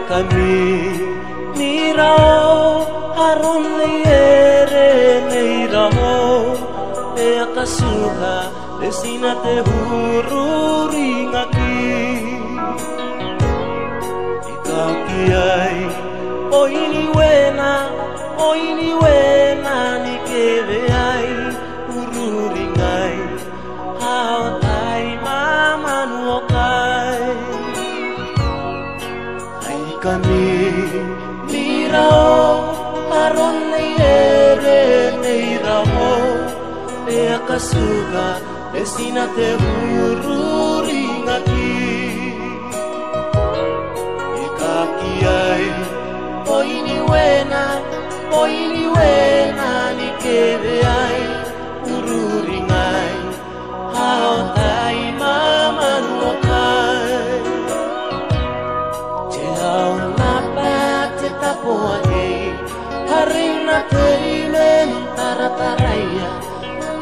kami nirao haron neyere neirao e akasuka desina te hururi ngaki ikakiai o ini wena ni keve ai hururi ngai hao tai mama nuokai ai kami nirao haron neyere neirao e akasuka desina te hururi ngaki ikakiai o ini wena ni keve ai hururi ngai hao tai mama nuokai te hao na pa te tapoa hei harina te imen tarataraya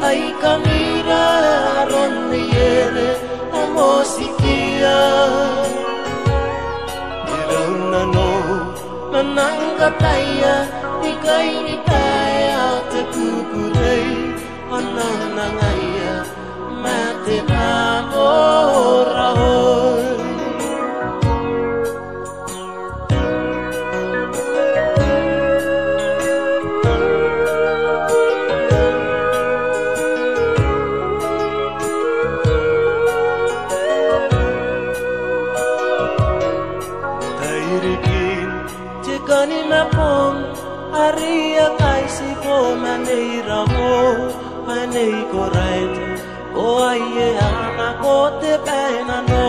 ai kamira ronne yere amosikia irauna no nanangkataya ikai ni taya te kukurei ananangaya mate pamora hoi Kani na pon aria kai si ko manei ramo manei ko raite o ai ana ko te pena no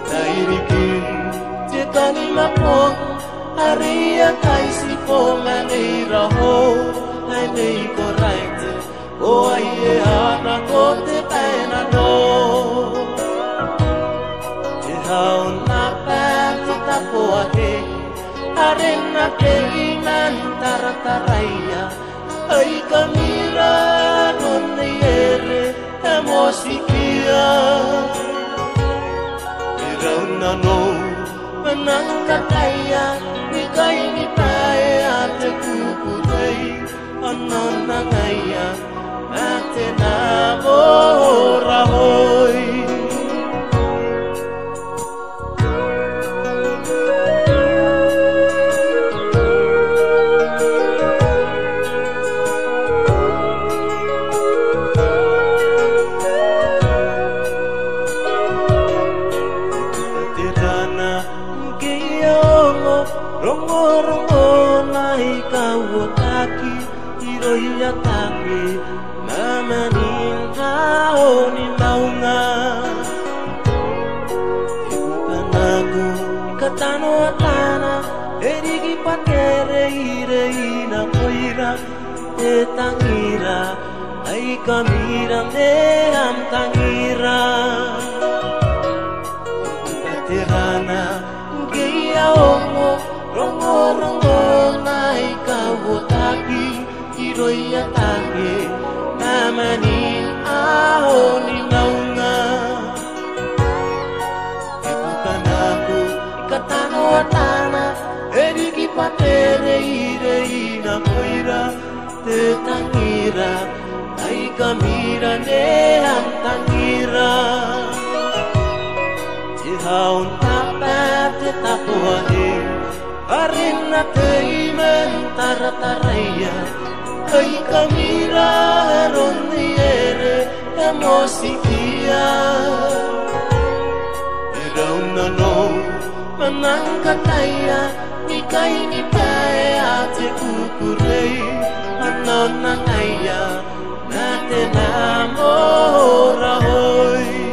tairiki te kani na pon aria kai si ko manei ramo manei ko raite o ai ana ko te pena no te hao na tapoa he arena ke iman tarataraya ai kamira nonne ere emosikia irauna no menangkataya ikai ni paya te kukurei ananangaya mate namora hoi Rongo nai kawotaki iroia taki mama ninta oni maunga Ipanagu katano atana erigi patere ire ina koira e tangira ai kamira me am tangira Paterana geia ongo Rongo nai kawotaki iroia tangi namanin ahoni naunga Ipukanaku ikatano atana eriki patere ire ina koira te tangira ai kamira ne am tangira te haun tapa te tapoa he arena te imen tarataraya ai kamira ronne ere emosikia irauna no manangkataya ikai ni paya te kukurei ananangaya nate namora hoi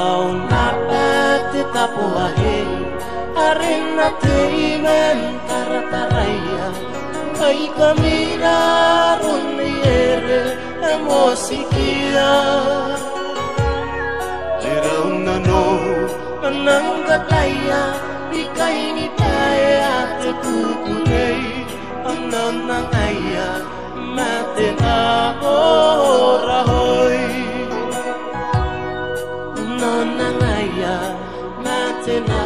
Au na pete tapo ahe arena teimen tarataraya kai kamira runiere emosikia lerauna no nangataya bikai ni paya te kukurei ananangaya mate na ora hoi nanangaya mate na